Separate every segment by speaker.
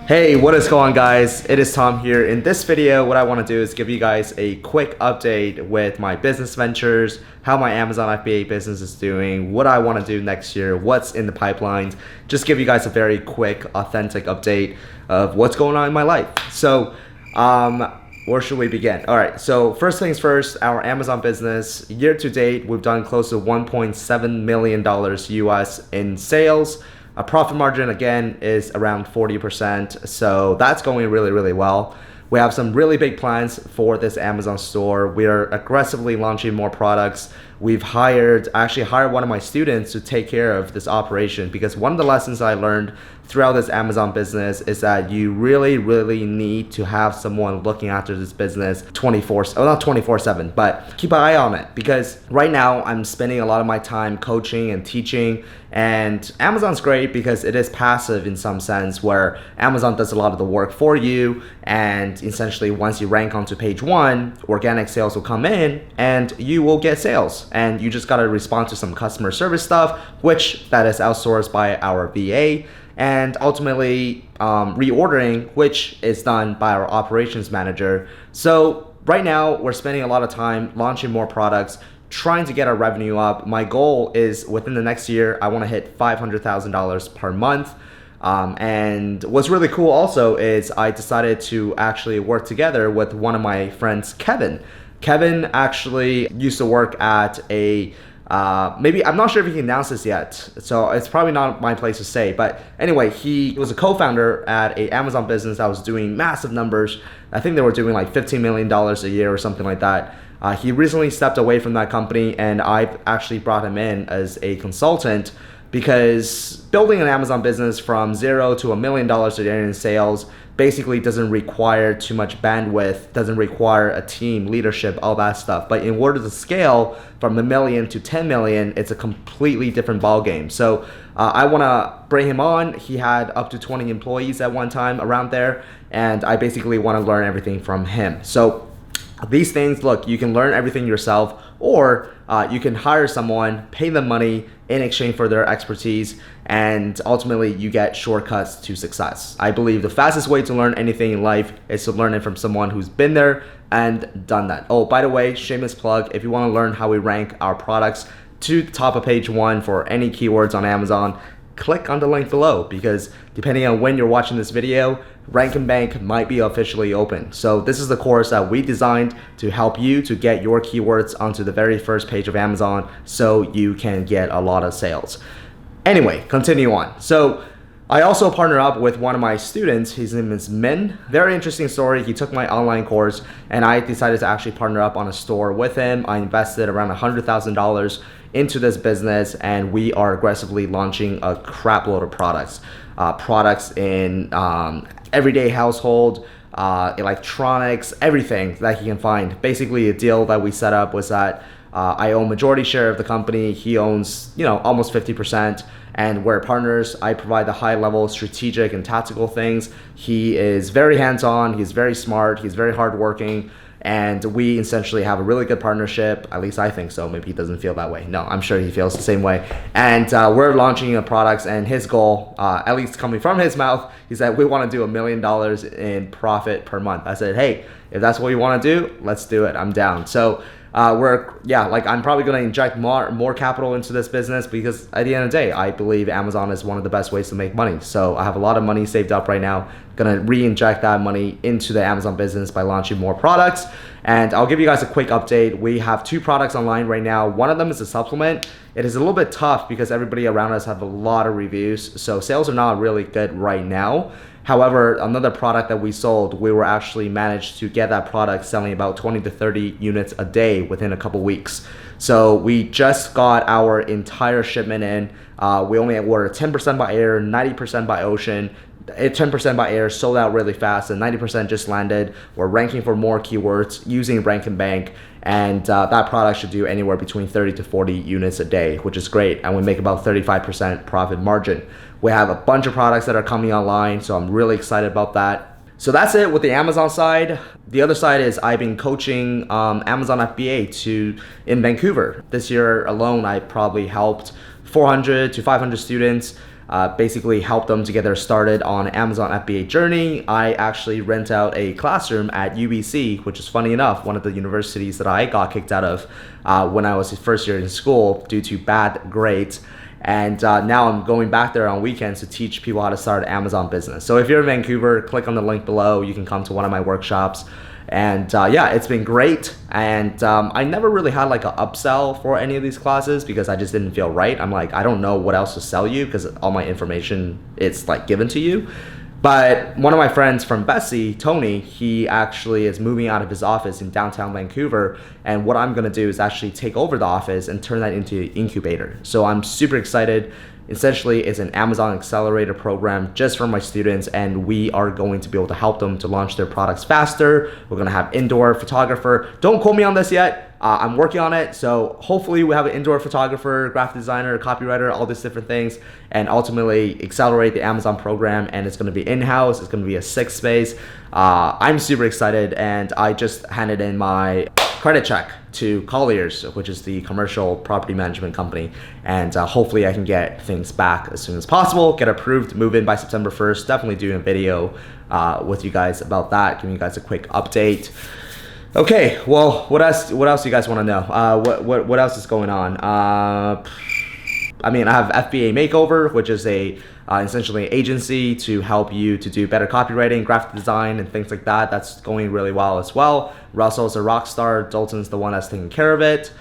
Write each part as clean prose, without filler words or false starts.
Speaker 1: Hey, what is going on, guys? It is Tom here. In this video, what I want to do is give you guys a quick update with my business ventures, how my Amazon FBA business is doing, what I want to do next year, what's in the pipelines. Just give you guys a very quick, authentic update of what's going on in my life. So, where should we begin? All right, so first things first, our Amazon business, year to date, we've done close to $1.7 million US in sales. A profit margin, again, is around 40%, so that's going really, really well. We have some really big plans for this Amazon store. We are aggressively launching more products. We've actually hired one of my students to take care of this operation, because one of the lessons I learned throughout this Amazon business is that you really, really need to have someone looking after this business 24/7, but keep an eye on it, because right now I'm spending a lot of my time coaching and teaching. And Amazon's great because it is passive in some sense, where Amazon does a lot of the work for you, and essentially once you rank onto page one, organic sales will come in and you will get sales, and you just got to respond to some customer service stuff, which that is outsourced by our VA, and ultimately reordering, which is done by our operations manager. So right now we're spending a lot of time launching more products, trying to get our revenue up. My goal is within the next year, I want to hit $500,000 per month. And what's really cool also is I decided to actually work together with one of my friends, Kevin. Kevin actually used to work at a maybe, I'm not sure if he can announce this yet, so it's probably not my place to say, but anyway, he was a co-founder at a Amazon business that was doing massive numbers. I think they were doing like $15 million a year or something like that. He recently stepped away from that company, and I've actually brought him in as a consultant, because building an Amazon business from $0 to $1 million a year in sales basically doesn't require too much bandwidth, doesn't require a team, leadership, all that stuff. But in order to scale from $1 million to $10 million, it's a completely different ballgame. So I want to bring him on. He had up to 20 employees at one time around there, and I basically want to learn everything from him. So these things, look, you can learn everything yourself, or you can hire someone, pay them money in exchange for their expertise, and ultimately you get shortcuts to success. I believe the fastest way to learn anything in life is to learn it from someone who's been there and done that. Oh, by the way, shameless plug, if you want to learn how we rank our products to the top of page one for any keywords on Amazon, click on the link below, because depending on when you're watching this video, Rank and Bank might be officially open. So this is the course that we designed to help you to get your keywords onto the very first page of Amazon, so you can get a lot of sales. Anyway, continue on. So I also partner up with one of my students. His name is Min. Very interesting story. He took my online course, and I decided to actually partner up on a store with him. I invested around $100,000 into this business, and we are aggressively launching a crap load of products. Products in everyday household, electronics, everything that you can find. Basically, a deal that we set up was that I own majority share of the company. He owns, almost 50%, and we're partners. I provide the high level strategic and tactical things. He is very hands-on. He's very smart. He's very hardworking. And we essentially have a really good partnership. At least I think so. Maybe he doesn't feel that way. No, I'm sure he feels the same way. And we're launching products, and his goal, at least coming from his mouth, he said, we want to do $1 million in profit per month. I said, hey, if that's what you want to do, let's do it. I'm down. So I'm probably going to inject more capital into this business, because at the end of the day, I believe Amazon is one of the best ways to make money. So I have a lot of money saved up right now. Going to re-inject that money into the Amazon business by launching more products. And I'll give you guys a quick update. We have 2 products online right now. One of them is a supplement. It is a little bit tough because everybody around us have a lot of reviews, so sales are not really good right now. However, another product that we sold, we were actually managed to get that product selling about 20 to 30 units a day within a couple weeks. So we just got our entire shipment in. We only ordered 10% by air, 90% by ocean. 10% by air sold out really fast, and 90% just landed. We're ranking for more keywords using Rank and Bank, and that product should do anywhere between 30 to 40 units a day, which is great, and we make about 35% profit margin. We have a bunch of products that are coming online, so I'm really excited about that. So that's it with the Amazon side. The other side is I've been coaching Amazon FBA in Vancouver. This year alone, I probably helped 400 to 500 students, basically help them to get their started on Amazon FBA journey. I actually rent out a classroom at UBC, which is funny enough, one of the universities that I got kicked out of when I was first year in school due to bad grades. And now I'm going back there on weekends to teach people how to start an Amazon business. So if you're in Vancouver, click on the link below. You can come to one of my workshops. And yeah, it's been great. And I never really had like an upsell for any of these classes because I just didn't feel right. I'm like, I don't know what else to sell you because all my information is like given to you. But one of my friends from Bessie, Tony, he actually is moving out of his office in downtown Vancouver. And what I'm gonna do is actually take over the office and turn that into an incubator. So I'm super excited. Essentially, it's an Amazon accelerator program just for my students, and we are going to be able to help them to launch their products faster. We're gonna have indoor photographer. Don't quote me on this yet. I'm working on it, so hopefully we have an indoor photographer, graphic designer, copywriter, all these different things, and ultimately accelerate the Amazon program. And it's going to be in-house. It's going to be a 6 space. I'm super excited, and I just handed in my credit check to Colliers, which is the commercial property management company, and hopefully I can get things back as soon as possible, get approved, move in by September 1st. Definitely doing a video with you guys about that, giving you guys a quick update. Okay, well, what else do you guys want to know? What else is going on? I mean, I have FBA Makeover, which is essentially an agency to help you to do better copywriting, graphic design, and things like that. That's going really well as well. Russell's a rock star. Dalton's the one that's taking care of it.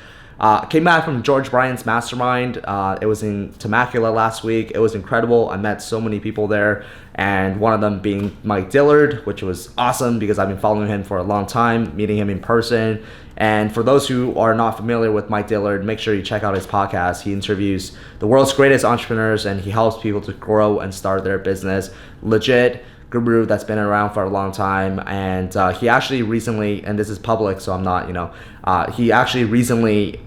Speaker 1: Came back from George Bryant's Mastermind. It was in Temecula last week. It was incredible. I met so many people there, and one of them being Mike Dillard, which was awesome because I've been following him for a long time, meeting him in person. And for those who are not familiar with Mike Dillard, make sure you check out his podcast. He interviews the world's greatest entrepreneurs, and he helps people to grow and start their business. Legit guru that's been around for a long time. And he actually recently, and this is public, so I'm not, he actually recently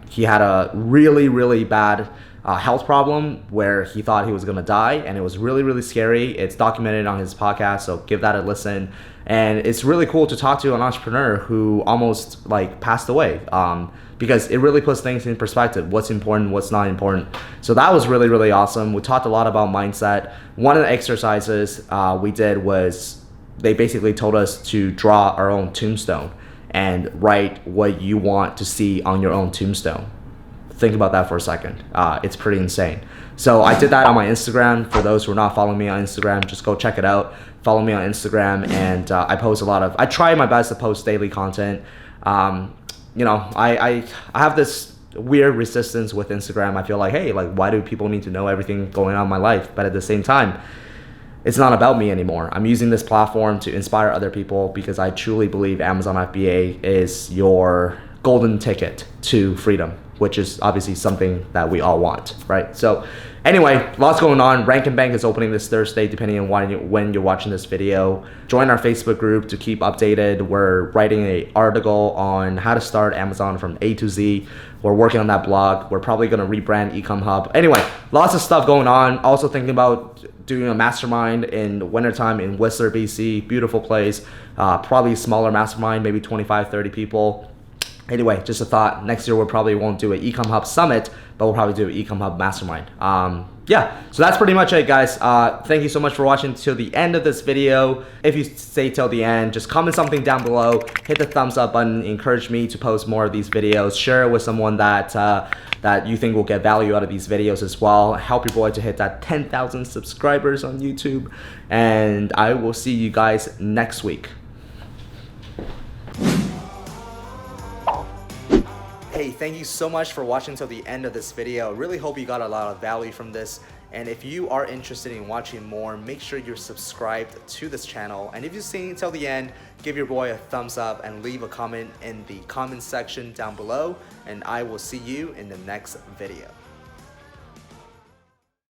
Speaker 1: he had a really bad health problem where he thought he was gonna die, and it was really scary. It's documented on his podcast, so give that a listen. And it's really cool to talk to an entrepreneur who almost passed away, because it really puts things in perspective, what's important, what's not important. So that was really awesome. We talked a lot about mindset. One of the exercises we did was they basically told us to draw our own tombstone and write what you want to see on your own tombstone. Think about that for a second. It's pretty insane. So I did that on my Instagram. For those who are not following me on Instagram, just go check it out. Follow me on Instagram, and I post I try my best to post daily content. I have this weird resistance with Instagram. I feel like, hey, why do people need to know everything going on in my life? But at the same time, it's not about me anymore. I'm using this platform to inspire other people because I truly believe Amazon FBA is your golden ticket to freedom, which is obviously something that we all want, right? So anyway, lots going on. Rank and Bank is opening this Thursday, depending on when you're watching this video. Join our Facebook group to keep updated. We're writing an article on how to start Amazon from A to Z. We're working on that blog. We're probably gonna rebrand Ecom Hub. Anyway, lots of stuff going on. Also thinking about doing a mastermind in wintertime in Whistler, BC. Beautiful place. Probably smaller mastermind, maybe 25, 30 people. Anyway, just a thought. Next year, we probably won't do an Ecom Hub Summit, but we'll probably do an Ecom Hub Mastermind. Yeah, so that's pretty much it, guys. Thank you so much for watching till the end of this video. If you stay till the end, just comment something down below. Hit the thumbs up button. Encourage me to post more of these videos. Share it with someone that you think will get value out of these videos as well. Help your boy to hit that 10,000 subscribers on YouTube. And I will see you guys next week. Hey, thank you so much for watching till the end of this video. Really hope you got a lot of value from this. And if you are interested in watching more, make sure you're subscribed to this channel. And if you've seen till the end, give your boy a thumbs up and leave a comment in the comment section down below. And I will see you in the next video.